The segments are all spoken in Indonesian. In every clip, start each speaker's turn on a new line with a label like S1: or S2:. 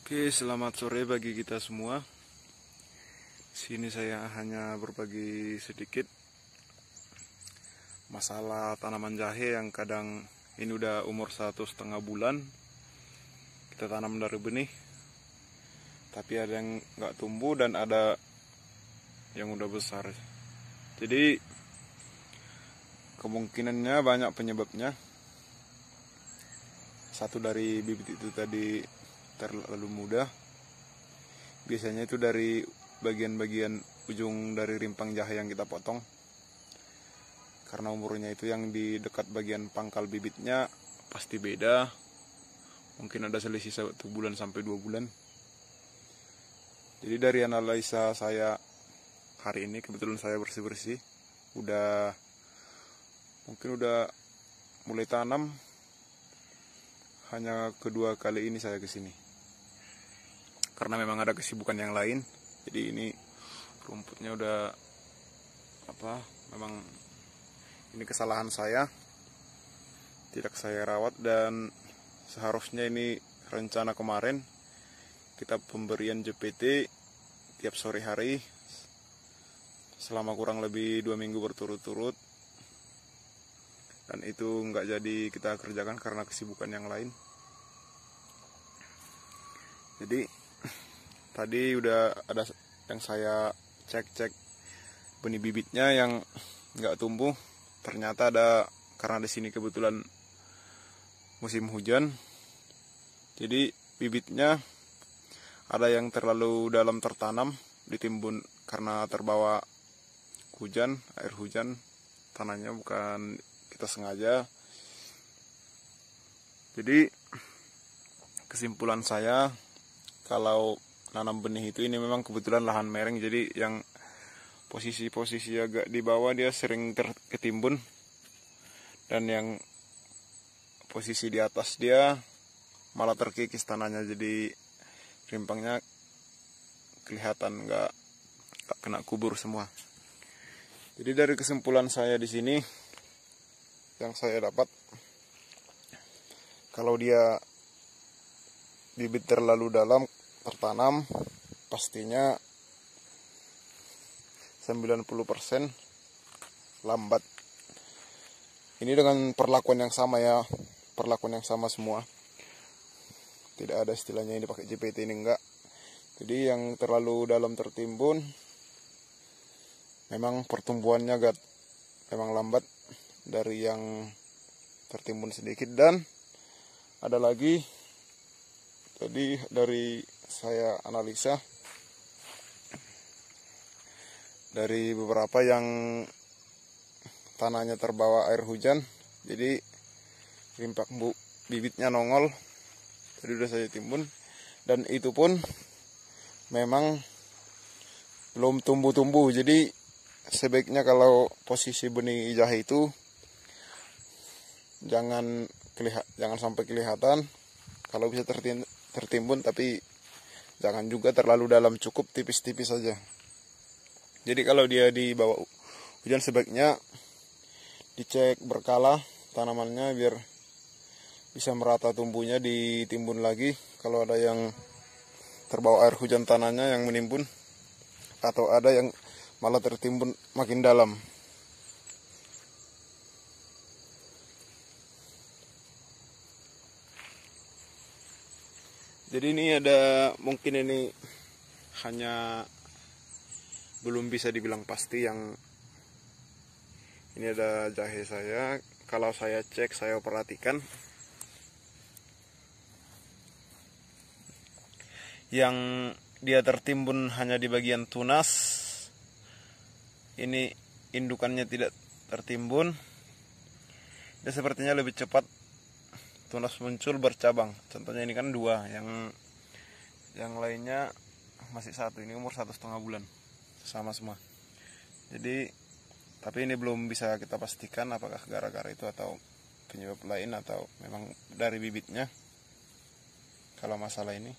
S1: Oke, selamat sore bagi kita semua. Sini saya hanya berbagi sedikit masalah tanaman jahe yang kadang ini udah umur 1,5 bulan. Kita tanam dari benih, tapi ada yang nggak tumbuh dan ada yang udah besar. Jadi kemungkinannya banyak penyebabnya. Satu dari bibit itu tadi terlalu muda. Biasanya itu dari bagian-bagian ujung dari rimpang jahe yang kita potong. Karena umurnya itu yang di dekat bagian pangkal bibitnya pasti beda. Mungkin ada selisih 1 bulan sampai 2 bulan. Jadi dari analisa saya hari ini, kebetulan saya bersih-bersih, mungkin udah mulai tanam. Hanya kedua kali ini saya kesini karena memang ada kesibukan yang lain. Jadi ini rumputnya udah memang ini kesalahan saya, tidak saya rawat, dan seharusnya ini rencana kemarin kita pemberian JPT tiap sore hari selama kurang lebih 2 minggu berturut-turut, dan itu nggak jadi kita kerjakan karena kesibukan yang lain. Jadi tadi udah ada yang saya cek benih bibitnya yang nggak tumbuh. Ternyata ada, karena di sini kebetulan musim hujan, jadi bibitnya ada yang terlalu dalam tertanam, ditimbun karena terbawa hujan, air hujan, tanahnya bukan kita sengaja. Jadi kesimpulan saya, kalau nanam benih itu, ini memang kebetulan lahan mereng, jadi yang posisi-posisi agak di bawah dia sering ketimbun, dan yang posisi di atas dia malah terkikis tanahnya, jadi rimpangnya kelihatan nggak kena kubur semua. Jadi dari kesimpulan saya di sini yang saya dapat, kalau dia bibit terlalu dalam tertanam, pastinya 90% lambat. Ini dengan perlakuan yang sama ya, perlakuan yang sama semua. Tidak ada istilahnya ini pakai JPT ini, enggak. Jadi yang terlalu dalam tertimbun memang pertumbuhannya memang lambat dari yang tertimbun sedikit. Dan ada lagi, tadi dari saya analisa dari beberapa yang tanahnya terbawa air hujan, jadi rimpang bibitnya nongol, tadi udah saya timbun, dan itu pun memang belum tumbuh-tumbuh. Jadi sebaiknya kalau posisi benih jahe itu jangan sampai kelihatan. Kalau bisa tertimbun, tapi jangan juga terlalu dalam, cukup tipis-tipis saja. Jadi kalau dia di bawah hujan, sebaiknya dicek berkala tanamannya biar bisa merata tumbuhnya, ditimbun lagi. Kalau ada yang terbawa air hujan tanahnya yang menimbun, atau ada yang malah tertimbun makin dalam. Jadi ini mungkin ini hanya belum bisa dibilang pasti. Yang ini ada jahe saya, kalau saya cek, saya perhatikan, yang dia tertimbun hanya di bagian tunas. Ini indukannya tidak tertimbun, dia sepertinya lebih cepat tunas muncul bercabang. Contohnya ini kan 2, yang lainnya masih 1. Ini umur 1,5 bulan, sama semua. Jadi tapi ini belum bisa kita pastikan apakah gara-gara itu atau penyebab lain, atau memang dari bibitnya. Kalau masalah ini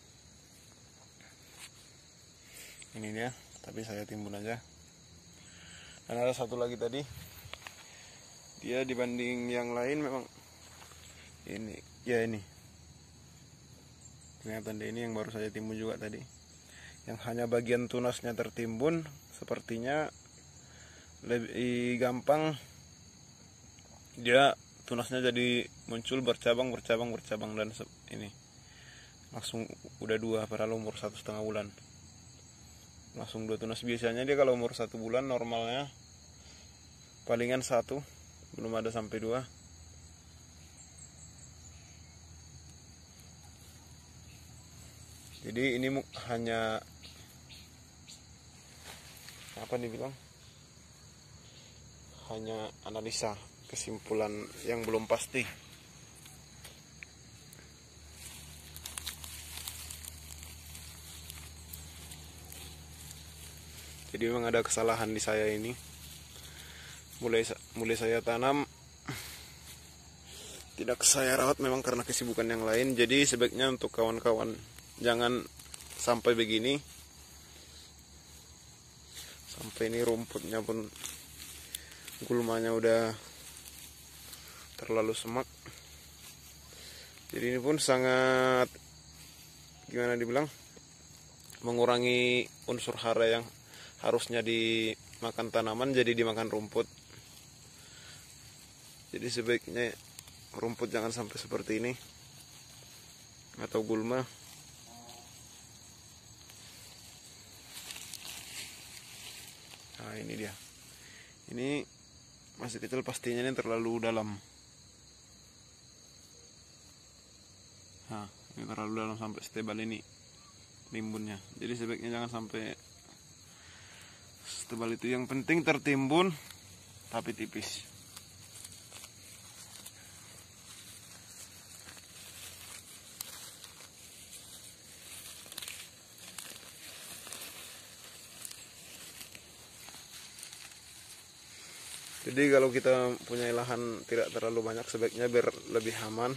S1: dia, tapi saya timbun aja. Dan ada satu lagi tadi, dia dibanding yang lain memang ini kelihatan deh, ini yang baru saja timbun juga tadi, yang hanya bagian tunasnya tertimbun. Sepertinya lebih gampang dia tunasnya jadi muncul bercabang dan ini langsung udah 2, padahal umur 1,5 bulan langsung 2 tunas. Biasanya dia kalau umur 1 bulan normalnya palingan 1, belum ada sampai 2. Jadi ini hanya apa dibilang, hanya analisa, kesimpulan yang belum pasti. Jadi memang ada kesalahan di saya ini. Mulai saya tanam tidak saya rawat memang karena kesibukan yang lain. Jadi sebaiknya untuk kawan-kawan jangan sampai begini. Sampai ini rumputnya pun, gulmanya udah terlalu semak. Jadi ini pun sangat, gimana dibilang, mengurangi unsur hara yang harusnya dimakan tanaman jadi dimakan rumput. Jadi sebaiknya rumput jangan sampai seperti ini, atau gulma. Nah ini dia, ini masih kecil pastinya, ini terlalu dalam. Nah ini terlalu dalam sampai setebal ini timbunnya. Jadi sebaiknya jangan sampai setebal itu. Yang penting tertimbun tapi tipis. Jadi kalau kita punya lahan tidak terlalu banyak, sebaiknya biar lebih aman,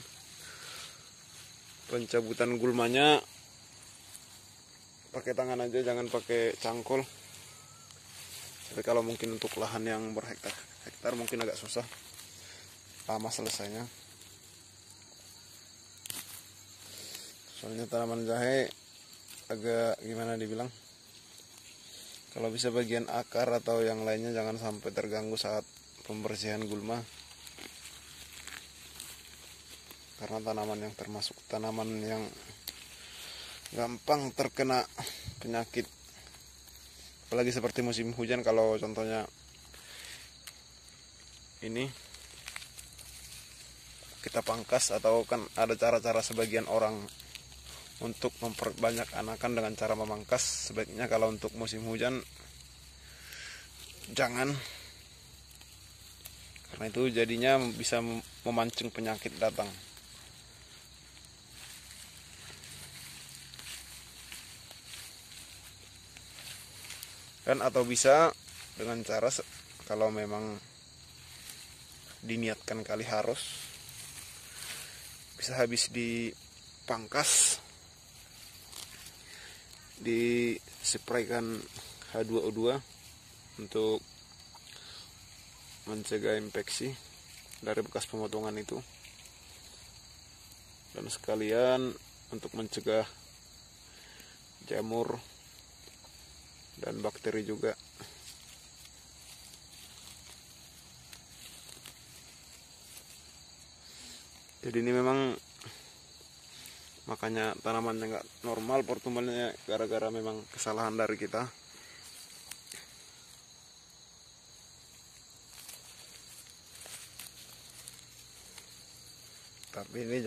S1: pencabutan gulmanya pakai tangan aja, jangan pakai cangkul. Tapi kalau mungkin untuk lahan yang berhektar mungkin agak susah, lama selesainya. Soalnya tanaman jahe agak gimana dibilang, kalau bisa bagian akar atau yang lainnya jangan sampai terganggu saat pembersihan gulma. Karena tanaman yang termasuk tanaman yang gampang terkena penyakit. Apalagi seperti musim hujan, kalau contohnya ini kita pangkas, atau kan ada cara-cara sebagian orang untuk memperbanyak anakan dengan cara memangkas. Sebaiknya kalau untuk musim hujan jangan, karena itu jadinya bisa memancing penyakit datang. Dan atau bisa dengan cara, kalau memang diniatkan kali harus, bisa habis dipangkas dispraykan H2O2 untuk mencegah infeksi dari bekas pemotongan itu, dan sekalian untuk mencegah jamur dan bakteri juga. Jadi ini memang makanya tanamannya nggak normal pertumbuhannya, gara-gara memang kesalahan dari kita. Tapi ini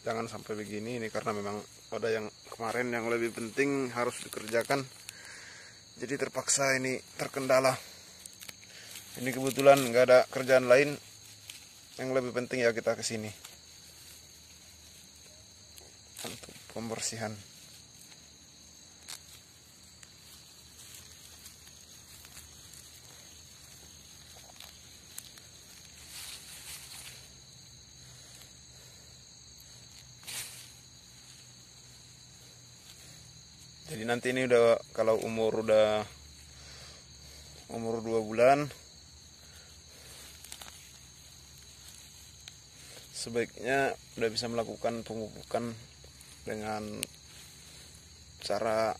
S1: jangan sampai begini, ini karena memang ada yang kemarin yang lebih penting harus dikerjakan, jadi terpaksa ini terkendala. Ini kebetulan nggak ada kerjaan lain yang lebih penting, ya kita kesini untuk pembersihan. Jadi nanti ini udah, kalau umur 2 bulan, sebaiknya udah bisa melakukan pemupukan dengan cara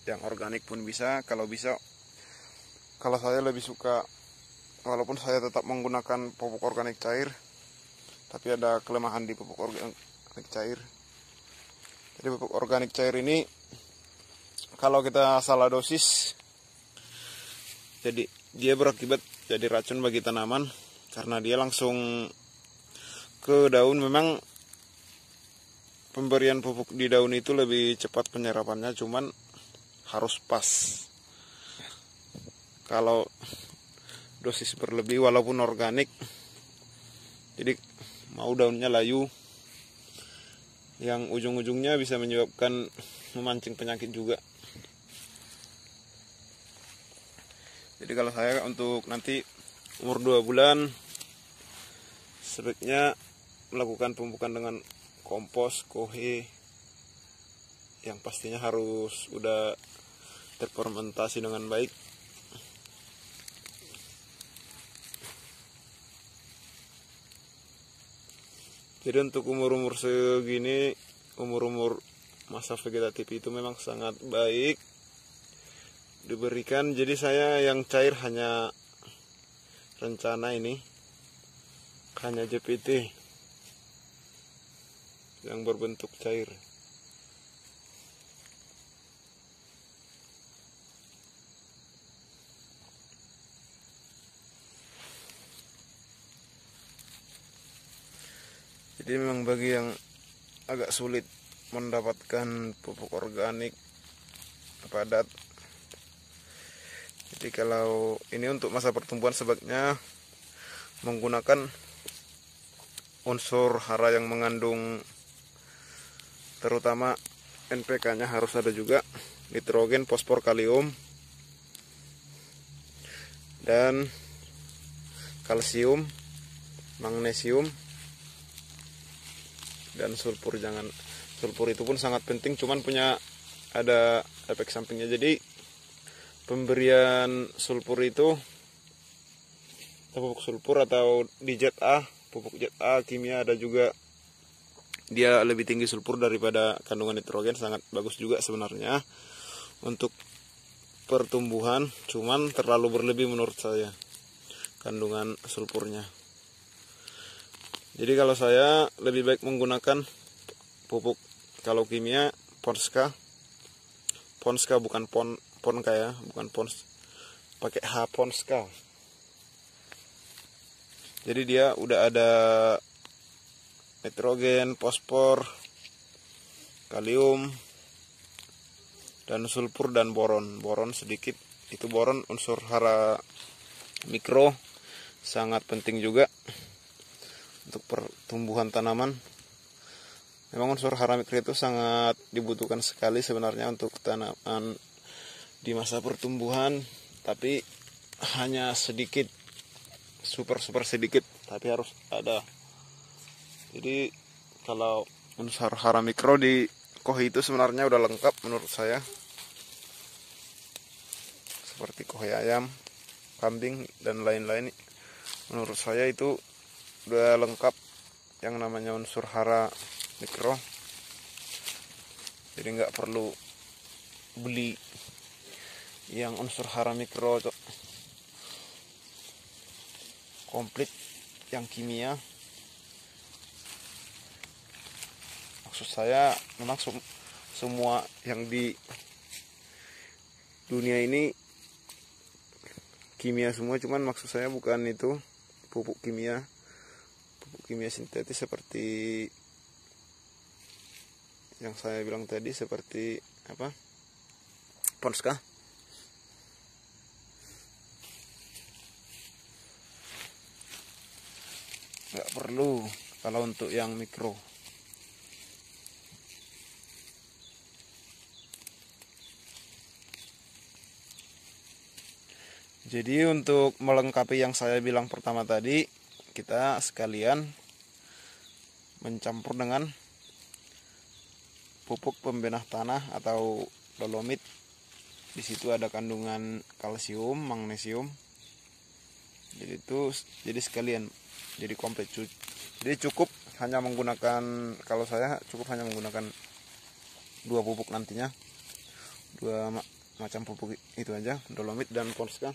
S1: yang organik pun bisa. Kalau saya lebih suka, walaupun saya tetap menggunakan pupuk organik cair, tapi ada kelemahan di pupuk organik cair. Jadi pupuk organik cair ini kalau kita salah dosis, jadi dia berakibat jadi racun bagi tanaman karena dia langsung ke daun. Memang pemberian pupuk di daun itu lebih cepat penyerapannya, cuman harus pas. Kalau dosis berlebih walaupun organik, jadi mau daunnya layu, yang ujung-ujungnya bisa menyebabkan memancing penyakit juga. Jadi kalau saya untuk nanti umur 2 bulan sebaiknya melakukan pemupukan dengan kompos, kohe, yang pastinya harus udah terfermentasi dengan baik. Jadi untuk umur-umur segini, umur-umur masa vegetatif itu memang sangat baik diberikan. Jadi saya yang cair hanya rencana ini, hanya JPT yang berbentuk cair. Jadi memang bagi yang agak sulit mendapatkan pupuk organik padat, jadi kalau ini untuk masa pertumbuhan sebaiknya menggunakan unsur hara yang mengandung, terutama NPK-nya harus ada juga, nitrogen, fosfor, kalium, dan kalsium, magnesium, dan sulfur. Sulfur itu pun sangat penting, cuman ada efek sampingnya. Jadi pemberian sulfur itu, pupuk sulfur atau di ZA, pupuk ZA kimia ada juga, dia lebih tinggi sulfur daripada kandungan nitrogen. Sangat bagus juga sebenarnya untuk pertumbuhan, cuman terlalu berlebih menurut saya kandungan sulfurnya. Jadi kalau saya lebih baik menggunakan pupuk, kalau kimia Ponska bukan Ponka ya, bukan Pons, pakai H, Ponska. Jadi dia udah ada nitrogen, fosfor, kalium, dan sulfur dan boron. Boron sedikit, itu boron unsur hara mikro, sangat penting juga untuk pertumbuhan tanaman. Memang unsur hara mikro itu sangat dibutuhkan sekali sebenarnya untuk tanaman di masa pertumbuhan, tapi hanya sedikit, super sedikit, tapi harus ada. Jadi kalau unsur hara mikro di kohe itu sebenarnya udah lengkap menurut saya, seperti kohe ayam, kambing, dan lain-lain. Menurut saya itu udah lengkap yang namanya unsur hara mikro. Jadi nggak perlu beli yang unsur hara mikro komplit yang kimia. Maksud saya memang semua yang di dunia ini kimia semua, cuman maksud saya bukan itu pupuk kimia sintetis seperti yang saya bilang tadi, seperti apa, Ponska. Nggak perlu kalau untuk yang mikro. Jadi untuk melengkapi yang saya bilang pertama tadi, kita sekalian mencampur dengan pupuk pembenah tanah atau dolomit. Di situ ada kandungan kalsium, magnesium. Jadi sekalian, jadi komplit. Jadi cukup hanya menggunakan, kalau saya cukup hanya menggunakan dua pupuk nantinya, macam pupuk itu aja, dolomit dan Polska.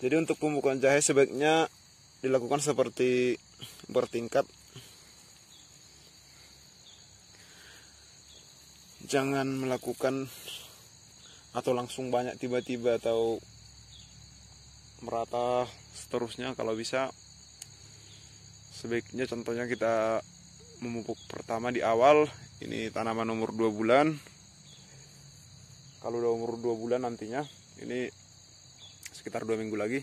S1: Jadi untuk pemupukan jahe sebaiknya dilakukan seperti bertingkat. Jangan melakukan atau langsung banyak tiba-tiba atau merata seterusnya. Kalau bisa sebaiknya contohnya kita memupuk pertama di awal. Ini tanaman umur 2 bulan. Kalau udah umur 2 bulan nantinya, ini sekitar 2 minggu lagi.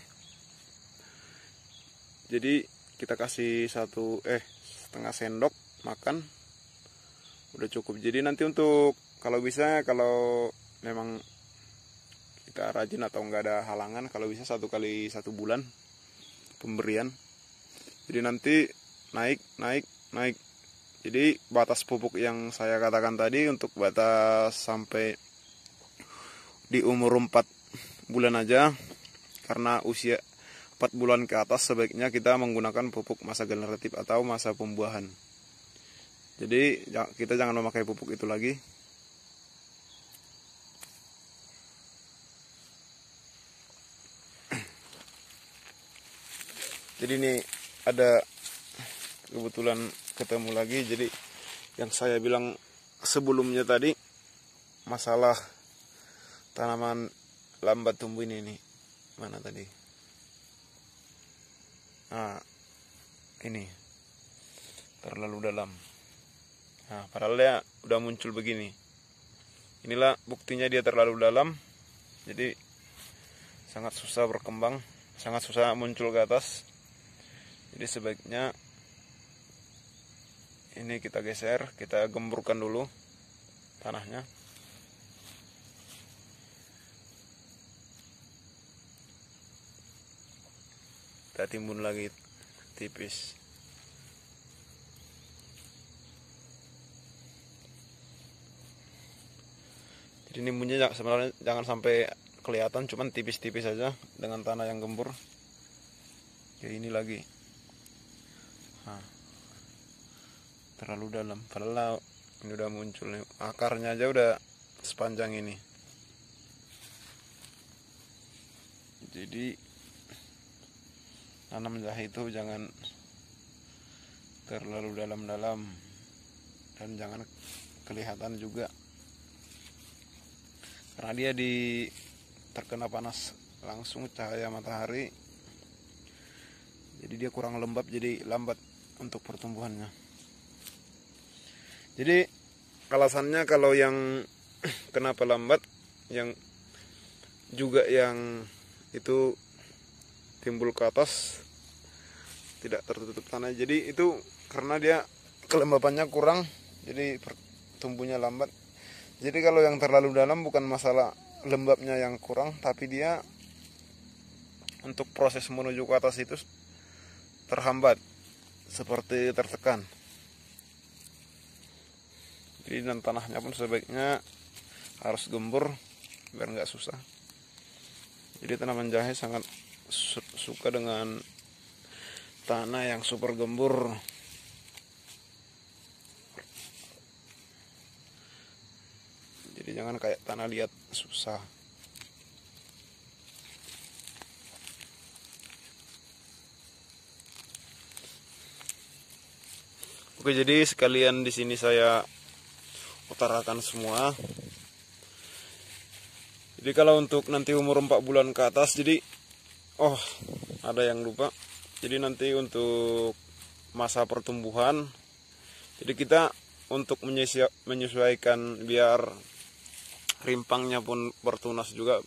S1: Jadi kita kasih setengah sendok makan udah cukup. Jadi nanti untuk kalau bisa, kalau memang kita rajin atau nggak ada halangan, kalau bisa 1 kali 1 bulan pemberian. Jadi nanti naik. Jadi batas pupuk yang saya katakan tadi untuk batas sampai di umur 4 bulan aja, karena usia 4 bulan ke atas sebaiknya kita menggunakan pupuk masa generatif atau masa pembuahan. Jadi kita jangan memakai pupuk itu lagi. Jadi ini ada kebetulan ketemu lagi. Jadi yang saya bilang sebelumnya tadi masalah tanaman lambat tumbuh ini mana tadi? Nah, ini terlalu dalam. Nah, padahal dia udah muncul begini. Inilah buktinya dia terlalu dalam. Jadi sangat susah berkembang, sangat susah muncul ke atas. Jadi sebaiknya ini kita geser, kita gemburkan dulu tanahnya. Kita timbun lagi tipis. Jadi nimbunnya sebenarnya jangan sampai kelihatan, cuman tipis-tipis saja dengan tanah yang gembur. Kayak ini lagi. Nah, terlalu dalam. Padahal ini udah muncul nih. Akarnya aja udah sepanjang ini. Jadi tanam jahe itu jangan terlalu dalam-dalam dan jangan kelihatan juga, karena dia terkena panas langsung cahaya matahari, jadi dia kurang lembab, jadi lambat untuk pertumbuhannya. Jadi alasannya kalau yang kenapa lambat, yang juga yang itu timbul ke atas tidak tertutup tanah, jadi itu karena dia kelembapannya kurang, jadi tumbuhnya lambat. Jadi kalau yang terlalu dalam bukan masalah lembabnya yang kurang, tapi dia untuk proses menuju ke atas itu terhambat, seperti tertekan. Jadi dan tanahnya pun sebaiknya harus gembur biar nggak susah. Jadi tanaman jahe sangat suka dengan tanah yang super gembur. Jadi jangan kayak tanah liat susah. Oke, jadi sekalian di sini saya utarakan semua. Jadi kalau untuk nanti umur 4 bulan ke atas, jadi ada yang lupa. Jadi nanti untuk masa pertumbuhan, jadi kita untuk menyesuaikan biar rimpangnya pun bertunas juga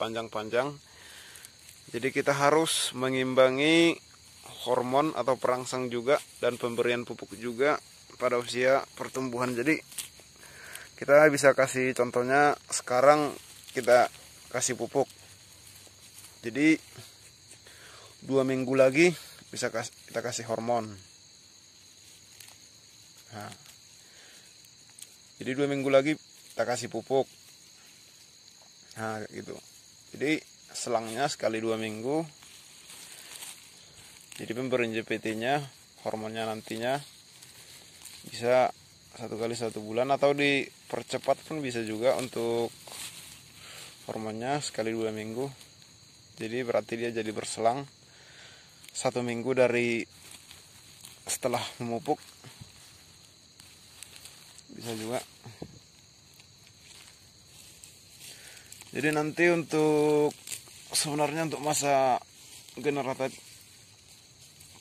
S1: panjang-panjang. Jadi kita harus mengimbangi hormon atau perangsang juga dan pemberian pupuk juga pada usia pertumbuhan. Jadi kita bisa kasih contohnya sekarang kita kasih pupuk. Jadi 2 minggu lagi bisa kita kasih hormon. Nah, jadi 2 minggu lagi kita kasih pupuk. Nah gitu. Jadi selangnya sekali 2 minggu. Jadi pemberian JPT nya, hormonnya nantinya bisa 1 kali 1 bulan, atau dipercepat pun bisa juga untuk hormonnya sekali 2 minggu. Jadi berarti dia jadi berselang 1 minggu dari setelah memupuk, bisa juga. Jadi nanti sebenarnya untuk masa generatif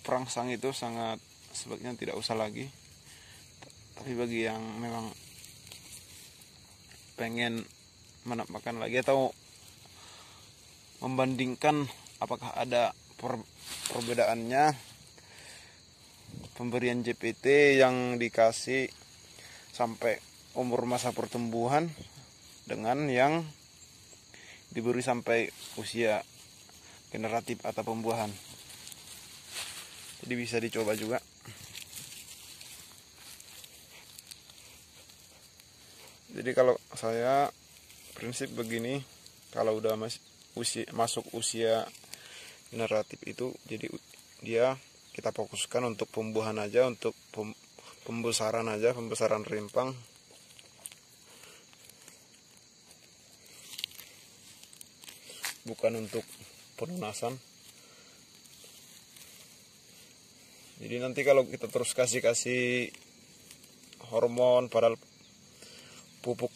S1: perangsang itu sebaiknya tidak usah lagi. Tapi bagi yang memang pengen menambahkan lagi atau membandingkan apakah ada perbedaannya pemberian JPT yang dikasih sampai umur masa pertumbuhan dengan yang diberi sampai usia generatif atau pembuahan. Jadi bisa dicoba juga. Jadi kalau saya prinsip begini, kalau udah masuk usia generatif itu, jadi dia kita fokuskan untuk pembuahan aja, untuk pembesaran aja, pembesaran rimpang. Bukan untuk pelunasan. Jadi nanti kalau kita terus kasih hormon padahal pupuk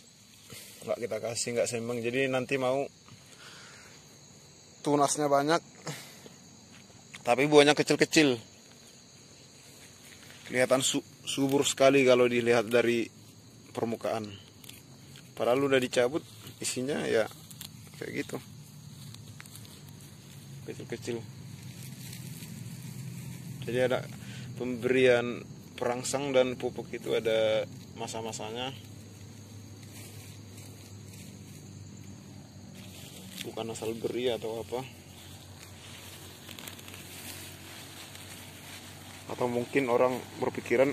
S1: nggak seimbang, jadi nanti mau tunasnya banyak tapi buahnya kecil-kecil, kelihatan subur sekali kalau dilihat dari permukaan, padahal udah dicabut isinya ya kayak gitu, kecil-kecil. Jadi ada pemberian perangsang dan pupuk itu ada masa-masanya, bukan asal beri atau apa. Atau mungkin orang berpikiran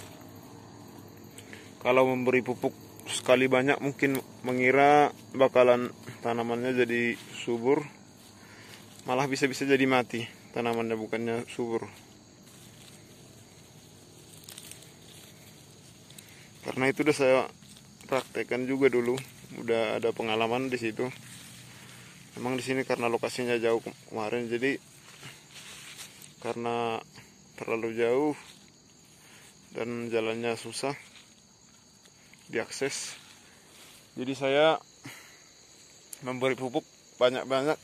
S1: kalau memberi pupuk sekali banyak mungkin mengira bakalan tanamannya jadi subur, malah bisa-bisa jadi mati tanamannya, bukannya subur. Karena itu udah saya praktekkan juga dulu, udah ada pengalaman di situ. Memang di sini karena lokasinya jauh kemarin, jadi karena terlalu jauh dan jalannya susah diakses, jadi saya memberi pupuk banyak-banyak,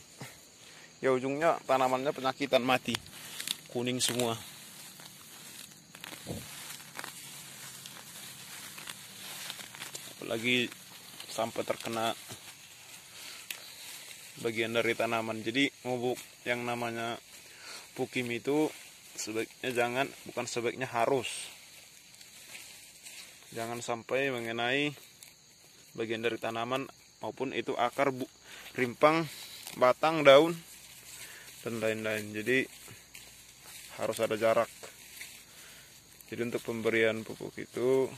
S1: ya ujungnya tanamannya penyakitan, mati, kuning semua. Apalagi sampai terkena bagian dari tanaman. Jadi pupuk yang namanya pukim itu sebaiknya harus jangan sampai mengenai bagian dari tanaman maupun itu akar, rimpang, batang, daun dan lain-lain. Jadi harus ada jarak. Jadi untuk pemberian pupuk itu,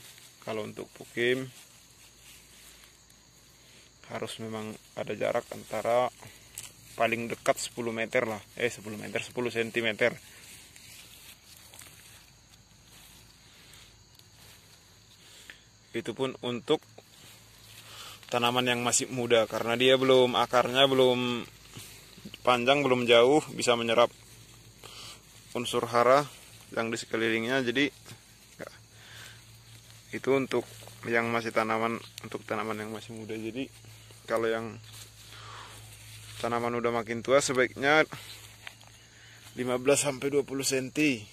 S1: kalau untuk pukim harus memang ada jarak antara paling dekat 10 meter lah, 10 cm. Itu pun untuk tanaman yang masih muda, karena dia akarnya belum panjang, belum jauh bisa menyerap unsur hara yang di sekelilingnya. Jadi itu untuk yang masih untuk tanaman yang masih muda. Jadi kalau yang tanaman udah makin tua sebaiknya 15-20 cm,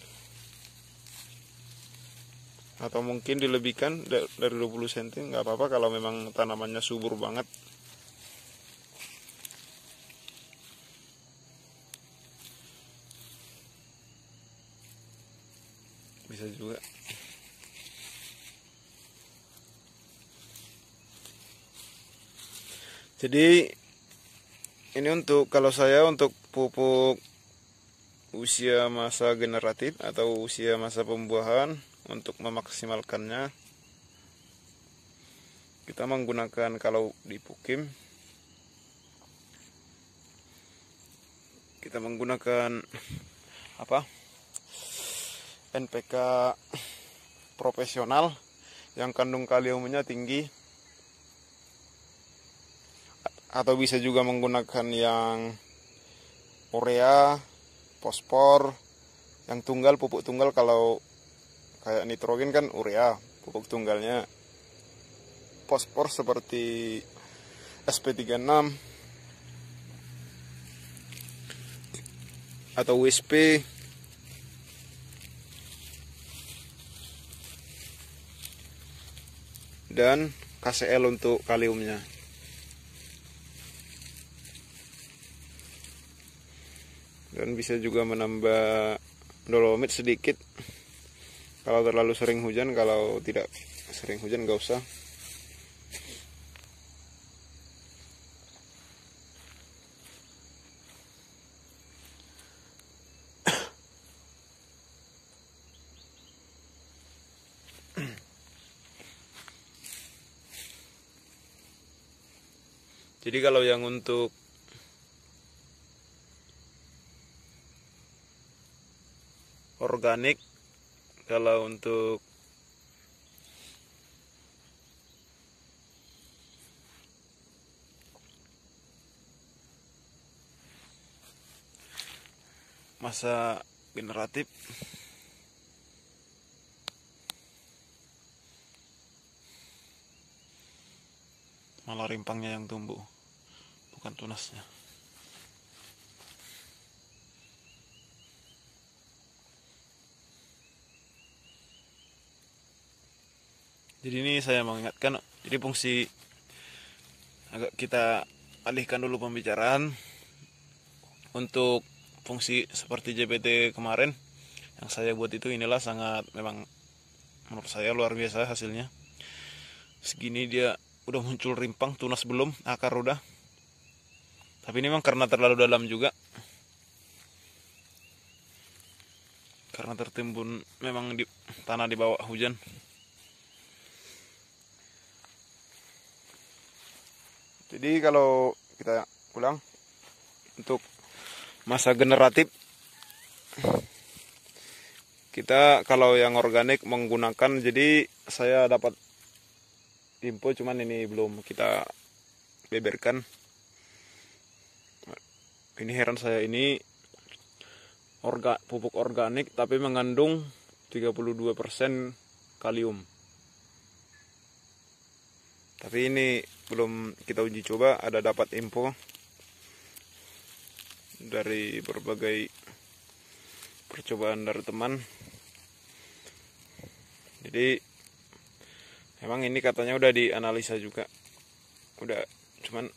S1: atau mungkin dilebihkan dari 20 cm, nggak apa-apa kalau memang tanamannya subur banget. Bisa juga. Jadi ini kalau saya untuk pupuk usia masa generatif atau usia masa pembuahan, untuk memaksimalkannya kita menggunakan, kalau di pukim kita menggunakan NPK profesional yang kandung kaliumnya tinggi, atau bisa juga menggunakan yang urea, fosfor, yang tunggal, pupuk tunggal. Kalau kayak nitrogen kan urea, pupuk tunggalnya fosfor seperti SP36 atau WSP. Dan KCl untuk kaliumnya. Dan bisa juga menambah dolomit sedikit kalau terlalu sering hujan. Kalau tidak sering hujan nggak usah. Jadi kalau yang untuk organik, kalau untuk masa generatif, malah rimpangnya yang tumbuh, bukan tunasnya. Jadi ini saya mengingatkan, jadi fungsi agak kita alihkan dulu pembicaraan untuk fungsi seperti JPT kemarin yang saya buat itu. Inilah sangat, memang menurut saya luar biasa hasilnya. Segini dia udah muncul rimpang, tunas belum, akar udah. Tapi ini memang karena terlalu dalam juga, karena tertimbun memang di tanah di bawah hujan. Jadi kalau kita ulang untuk masa generatif, kita kalau yang organik menggunakan, jadi saya dapat info, cuman ini belum kita beberkan. Ini heran saya, ini pupuk organik tapi mengandung 32% kalium. Tapi ini belum kita uji coba, ada dapat info dari berbagai percobaan dari teman. Jadi memang ini katanya udah dianalisa juga, udah, cuman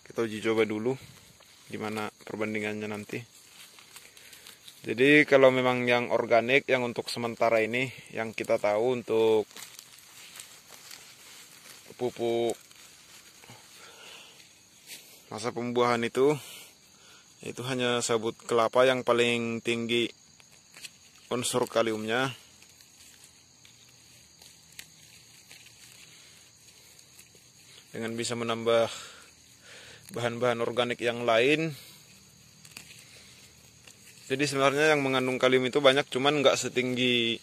S1: kita uji coba dulu gimana perbandingannya nanti. Jadi kalau memang yang organik, yang untuk sementara ini yang kita tahu untuk pupuk masa pembuahan itu hanya sabut kelapa yang paling tinggi unsur kaliumnya. Dengan bisa menambah bahan-bahan organik yang lain. Jadi sebenarnya yang mengandung kalium itu banyak, cuman nggak setinggi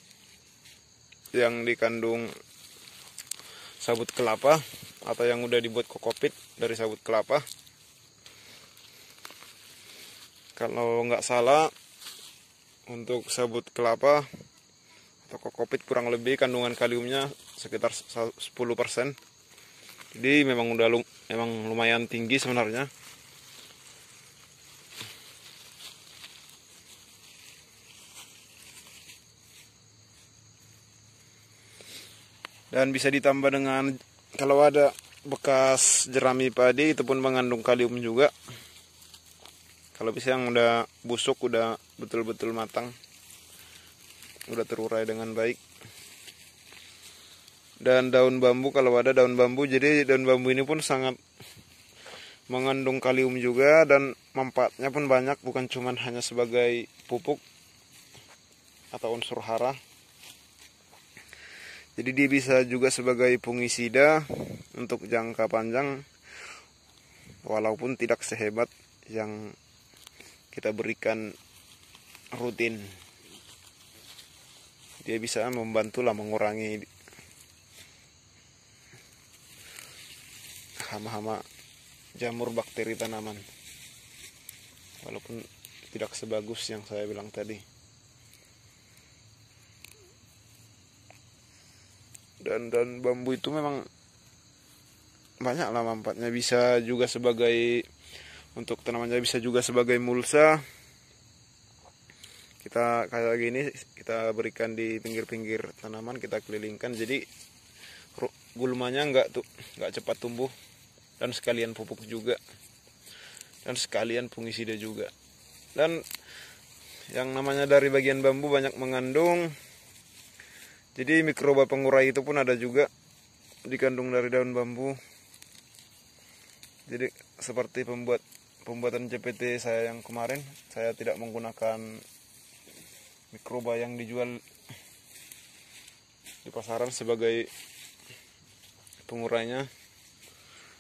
S1: yang dikandung sabut kelapa atau yang udah dibuat kokopit dari sabut kelapa. Kalau nggak salah untuk sabut kelapa atau kokopit kurang lebih kandungan kaliumnya sekitar 10%. Jadi memang udah memang lumayan tinggi sebenarnya. Dan bisa ditambah dengan kalau ada bekas jerami padi, itu pun mengandung kalium juga. Kalau bisa yang udah busuk, udah betul-betul matang, udah terurai dengan baik. Dan daun bambu, kalau ada daun bambu, jadi daun bambu ini pun sangat mengandung kalium juga, dan manfaatnya pun banyak, bukan cuma hanya sebagai pupuk atau unsur hara. Jadi dia bisa juga sebagai fungisida untuk jangka panjang, walaupun tidak sehebat yang kita berikan rutin. dia bisa membantulah mengurangi hama-hama jamur bakteri tanaman, walaupun tidak sebagus yang saya bilang tadi. Dan bambu itu memang banyak lah manfaatnya, bisa juga sebagai untuk tanamannya, bisa juga sebagai mulsa. Kita kayak gini kita berikan di pinggir-pinggir tanaman, kita kelilingkan, jadi gulmanya nggak cepat tumbuh, dan sekalian pupuk juga, dan sekalian fungisida juga. Dan yang namanya dari bagian bambu banyak mengandung, jadi mikroba pengurai itu pun ada juga dikandung dari daun bambu. Jadi seperti pembuatan CPT saya yang kemarin, saya tidak menggunakan mikroba yang dijual di pasaran sebagai pengurainya.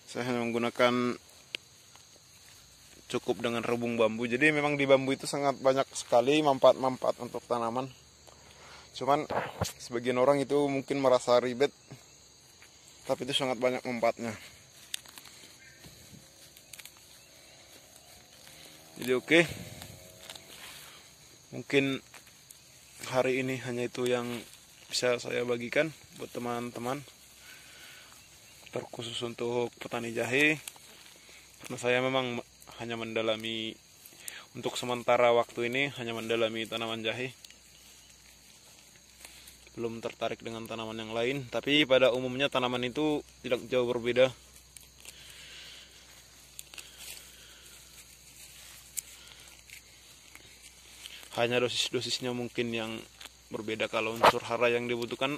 S1: Saya hanya menggunakan cukup dengan rebung bambu. Jadi memang di bambu itu sangat banyak sekali manfaat-manfaat untuk tanaman. Cuman sebagian orang itu mungkin merasa ribet, tapi itu sangat banyak manfaatnya. Jadi oke. Mungkin hari ini hanya itu yang bisa saya bagikan buat teman-teman, terkhusus untuk petani jahe, karena saya memang hanya mendalami untuk sementara waktu ini, hanya mendalami tanaman jahe, belum tertarik dengan tanaman yang lain. Tapi pada umumnya tanaman itu tidak jauh berbeda. Hanya dosis-dosisnya mungkin yang berbeda. Kalau unsur hara yang dibutuhkan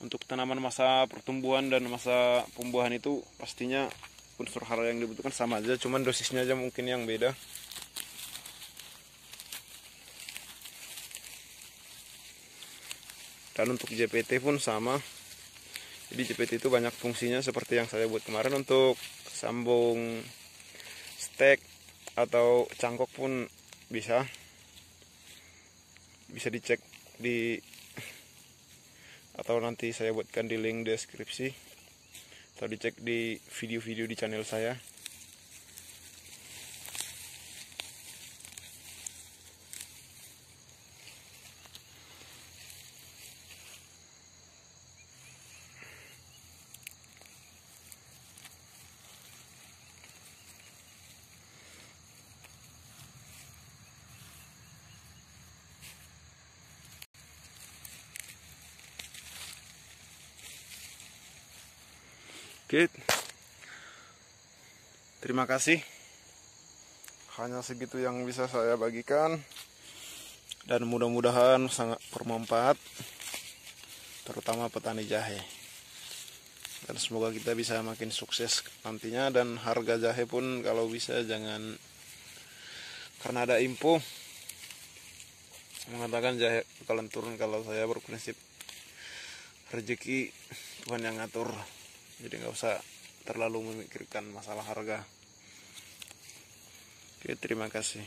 S1: untuk tanaman masa pertumbuhan dan masa pembuahan itu pastinya unsur hara yang dibutuhkan sama aja, cuman dosisnya aja mungkin yang beda. Dan untuk JPT pun sama. Jadi JPT itu banyak fungsinya, seperti yang saya buat kemarin untuk sambung stek atau cangkok pun bisa dicek atau nanti saya buatkan di link deskripsi, atau dicek di video-video di channel saya. Oke, terima kasih. Hanya segitu yang bisa saya bagikan, dan mudah-mudahan sangat bermanfaat, terutama petani jahe. Dan semoga kita bisa makin sukses nantinya, dan harga jahe pun kalau bisa jangan, karena ada info mengatakan jahe bakalan turun. Kalau saya berprinsip rezeki Tuhan yang ngatur, jadi nggak usah terlalu memikirkan masalah harga. Oke, terima kasih.